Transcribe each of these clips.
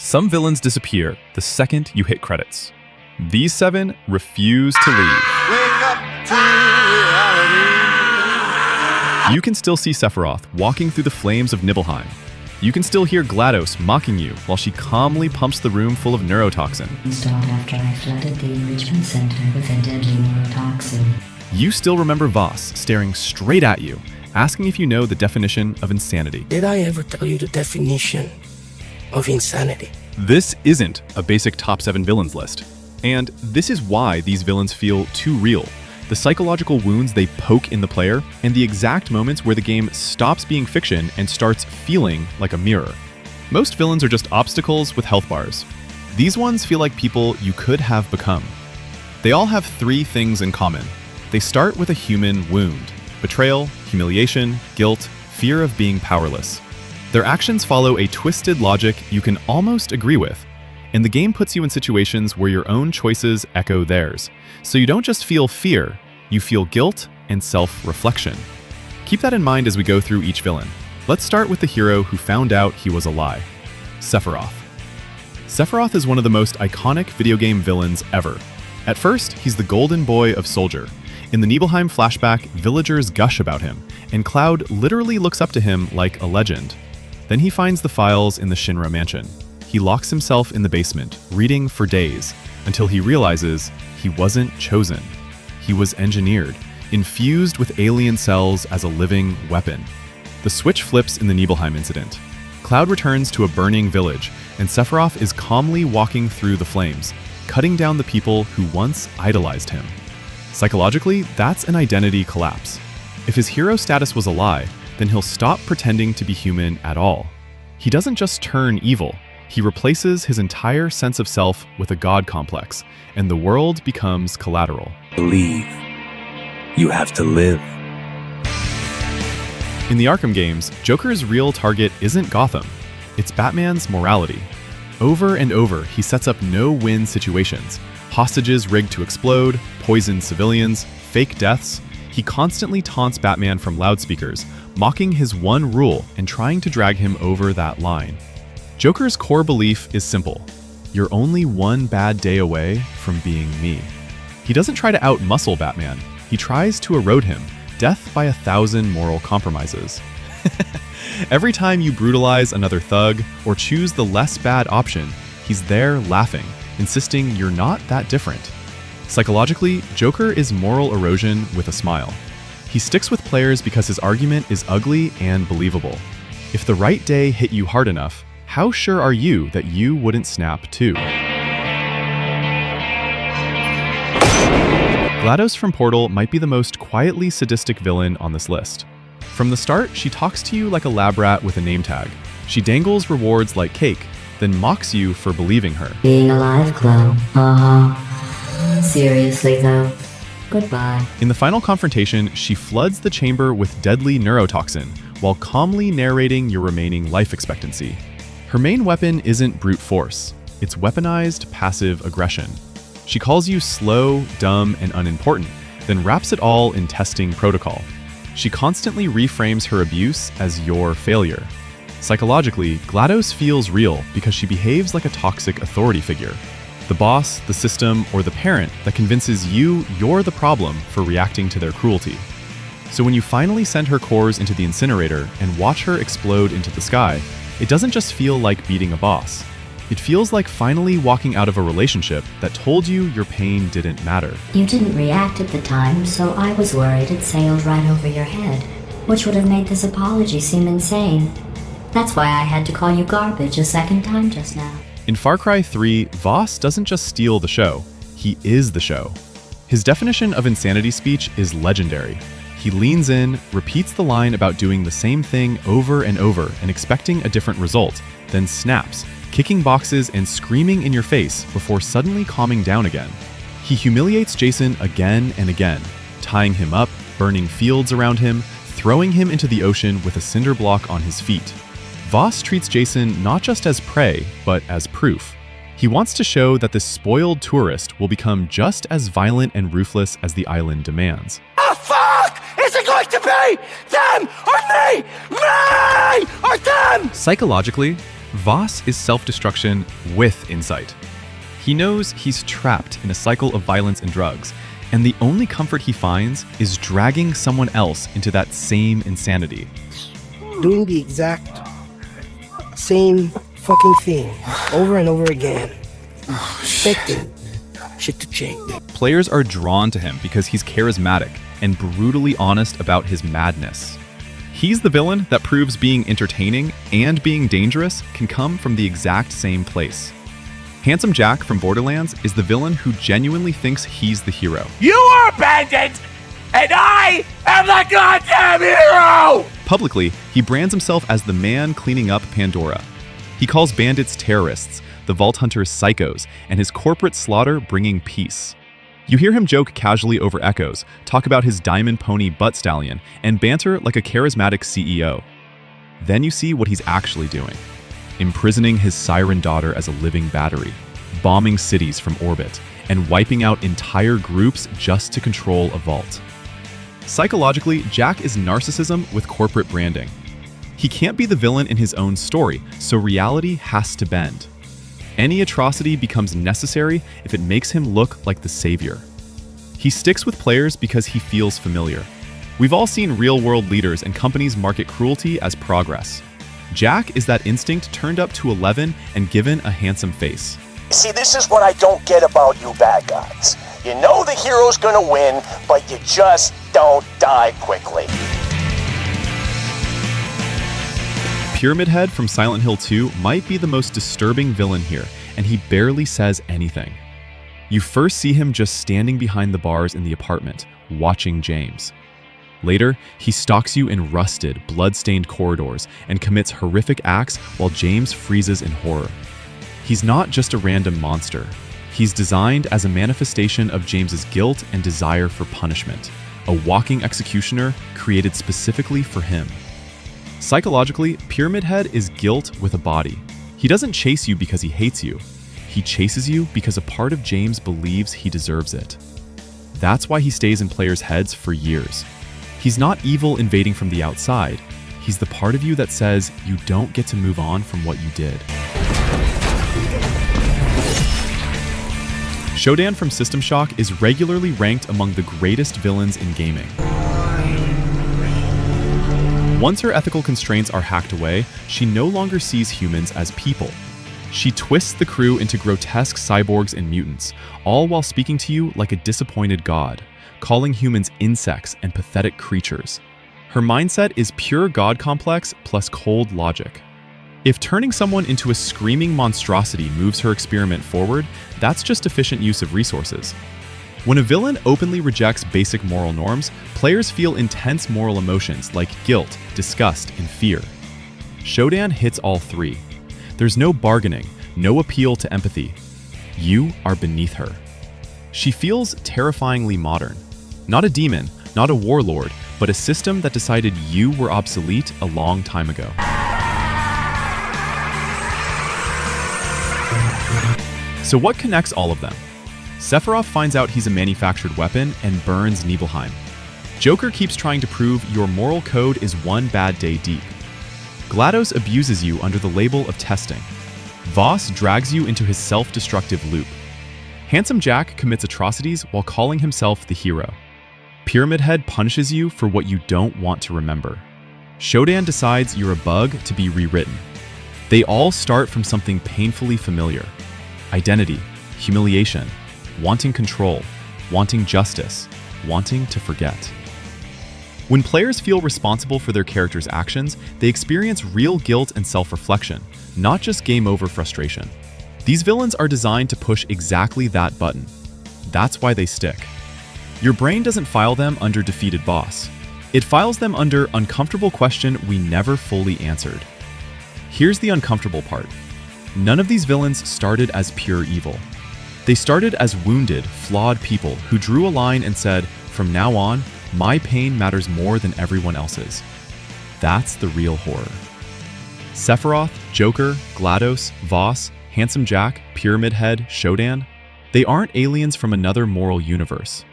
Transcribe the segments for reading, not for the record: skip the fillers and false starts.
Some villains disappear the second you hit credits. These 7 refuse to leave. Wake up to reality. You can still see Sephiroth walking through the flames of Nibelheim. You can still hear GLaDOS mocking you while she calmly pumps the room full of neurotoxin. Installed after I flooded the enrichment center with a deadly neurotoxin. You still remember Vaas staring straight at you, asking if you know the definition of insanity. Did I ever tell you the definition of insanity? This isn't a basic top 7 villains list. And this is why these villains feel too real. The psychological wounds they poke in the player, and the exact moments where the game stops being fiction and starts feeling like a mirror. Most villains are just obstacles with health bars. These ones feel like people you could have become. They all have 3 things in common. They start with a human wound: betrayal, humiliation, guilt, fear of being powerless. Their actions follow a twisted logic you can almost agree with, and the game puts you in situations where your own choices echo theirs. So you don't just feel fear, you feel guilt and self-reflection. Keep that in mind as we go through each villain. Let's start with the hero who found out he was a lie: Sephiroth. Sephiroth is one of the most iconic video game villains ever. At first, he's the golden boy of Soldier. In the Nibelheim flashback, villagers gush about him, and Cloud literally looks up to him like a legend. Then he finds the files in the Shinra mansion. He locks himself in the basement, reading for days, until he realizes he wasn't chosen. He was engineered, infused with alien cells as a living weapon. The switch flips in the Nibelheim incident. Cloud returns to a burning village, and Sephiroth is calmly walking through the flames, cutting down the people who once idolized him. Psychologically, that's an identity collapse. If his hero status was a lie, then he'll stop pretending to be human at all. He doesn't just turn evil, he replaces his entire sense of self with a god complex, and the world becomes collateral. Believe. You have to live. In the Arkham games, Joker's real target isn't Gotham, it's Batman's morality. Over and over, he sets up no-win situations: hostages rigged to explode, poisoned civilians, fake deaths. He constantly taunts Batman from loudspeakers, mocking his one rule and trying to drag him over that line. Joker's core belief is simple: you're only one bad day away from being me. He doesn't try to out-muscle Batman, he tries to erode him, death by 1,000 moral compromises. Every time you brutalize another thug or choose the less bad option, he's there laughing, insisting you're not that different. Psychologically, Joker is moral erosion with a smile. He sticks with players because his argument is ugly and believable. If the right day hit you hard enough, how sure are you that you wouldn't snap too? GLaDOS from Portal might be the most quietly sadistic villain on this list. From the start, she talks to you like a lab rat with a name tag. She dangles rewards like cake, then mocks you for believing her. Being alive, Chloe. Seriously, though. Goodbye. In the final confrontation, she floods the chamber with deadly neurotoxin while calmly narrating your remaining life expectancy. Her main weapon isn't brute force, it's weaponized passive aggression. She calls you slow, dumb, and unimportant, then wraps it all in testing protocol. She constantly reframes her abuse as your failure. Psychologically, GLaDOS feels real because she behaves like a toxic authority figure. The boss, the system, or the parent that convinces you you're the problem for reacting to their cruelty. So when you finally send her cores into the incinerator and watch her explode into the sky, it doesn't just feel like beating a boss. It feels like finally walking out of a relationship that told you your pain didn't matter. You didn't react at the time, so I was worried it sailed right over your head, which would have made this apology seem insane. That's why I had to call you garbage a second time just now. In Far Cry 3, Vaas doesn't just steal the show, he is the show. His definition of insanity speech is legendary. He leans in, repeats the line about doing the same thing over and over and expecting a different result, then snaps, kicking boxes and screaming in your face before suddenly calming down again. He humiliates Jason again and again, tying him up, burning fields around him, throwing him into the ocean with a cinder block on his feet. Vaas treats Jason not just as prey, but as proof. He wants to show that this spoiled tourist will become just as violent and ruthless as the island demands. Oh fuck! Is it going to be them or me? Me or them? Psychologically, Vaas is self-destruction with insight. He knows he's trapped in a cycle of violence and drugs, and the only comfort he finds is dragging someone else into that same insanity. Doing the exact same fucking thing over and over again. Expecting shit to change. Players are drawn to him because he's charismatic and brutally honest about his madness. He's the villain that proves being entertaining and being dangerous can come from the exact same place. Handsome Jack from Borderlands is the villain who genuinely thinks he's the hero. You are a bandit, and I am the goddamn hero! Publicly, he brands himself as the man cleaning up Pandora. He calls bandits terrorists, the Vault Hunters psychos, and his corporate slaughter bringing peace. You hear him joke casually over echoes, talk about his diamond pony butt stallion, and banter like a charismatic CEO. Then you see what he's actually doing. Imprisoning his siren daughter as a living battery, bombing cities from orbit, and wiping out entire groups just to control a vault. Psychologically, Jack is narcissism with corporate branding. He can't be the villain in his own story, so reality has to bend. Any atrocity becomes necessary if it makes him look like the savior. He sticks with players because he feels familiar. We've all seen real-world leaders and companies market cruelty as progress. Jack is that instinct turned up to 11 and given a handsome face. See, this is what I don't get about you bad guys. You know the hero's gonna win, but you just don't die quickly. Pyramid Head from Silent Hill 2 might be the most disturbing villain here, and he barely says anything. You first see him just standing behind the bars in the apartment, watching James. Later, he stalks you in rusted, blood-stained corridors and commits horrific acts while James freezes in horror. He's not just a random monster. He's designed as a manifestation of James's guilt and desire for punishment, a walking executioner created specifically for him. Psychologically, Pyramid Head is guilt with a body. He doesn't chase you because he hates you. He chases you because a part of James believes he deserves it. That's why he stays in players' heads for years. He's not evil invading from the outside. He's the part of you that says you don't get to move on from what you did. Shodan from System Shock is regularly ranked among the greatest villains in gaming. Once her ethical constraints are hacked away, she no longer sees humans as people. She twists the crew into grotesque cyborgs and mutants, all while speaking to you like a disappointed god, calling humans insects and pathetic creatures. Her mindset is pure god complex plus cold logic. If turning someone into a screaming monstrosity moves her experiment forward, that's just efficient use of resources. When a villain openly rejects basic moral norms, players feel intense moral emotions like guilt, disgust, and fear. Shodan hits all three. There's no bargaining, no appeal to empathy. You are beneath her. She feels terrifyingly modern. Not a demon, not a warlord, but a system that decided you were obsolete a long time ago. So what connects all of them? Sephiroth finds out he's a manufactured weapon and burns Nibelheim. Joker keeps trying to prove your moral code is one bad day deep. GLaDOS abuses you under the label of testing. Vaas drags you into his self-destructive loop. Handsome Jack commits atrocities while calling himself the hero. Pyramid Head punishes you for what you don't want to remember. Shodan decides you're a bug to be rewritten. They all start from something painfully familiar. Identity, humiliation, wanting control, wanting justice, wanting to forget. When players feel responsible for their characters' actions, they experience real guilt and self-reflection, not just game over frustration. These villains are designed to push exactly that button. That's why they stick. Your brain doesn't file them under defeated boss. It files them under uncomfortable question we never fully answered. Here's the uncomfortable part. None of these villains started as pure evil. They started as wounded, flawed people who drew a line and said, from now on, my pain matters more than everyone else's. That's the real horror. Sephiroth, Joker, GLaDOS, Vaas, Handsome Jack, Pyramid Head, Shodan, they aren't aliens from another moral universe.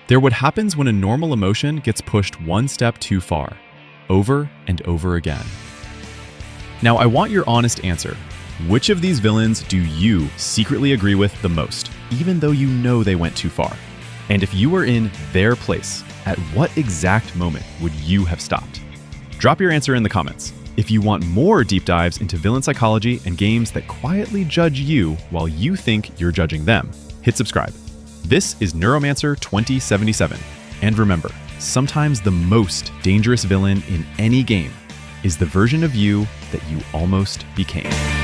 They're what happens when a normal emotion gets pushed one step too far, over and over again. Now, I want your honest answer. Which of these villains do you secretly agree with the most, even though you know they went too far? And if you were in their place, at what exact moment would you have stopped? Drop your answer in the comments. If you want more deep dives into villain psychology and games that quietly judge you while you think you're judging them, hit subscribe. This is Neuromancer 2077. And remember, sometimes the most dangerous villain in any game is the version of you that you almost became.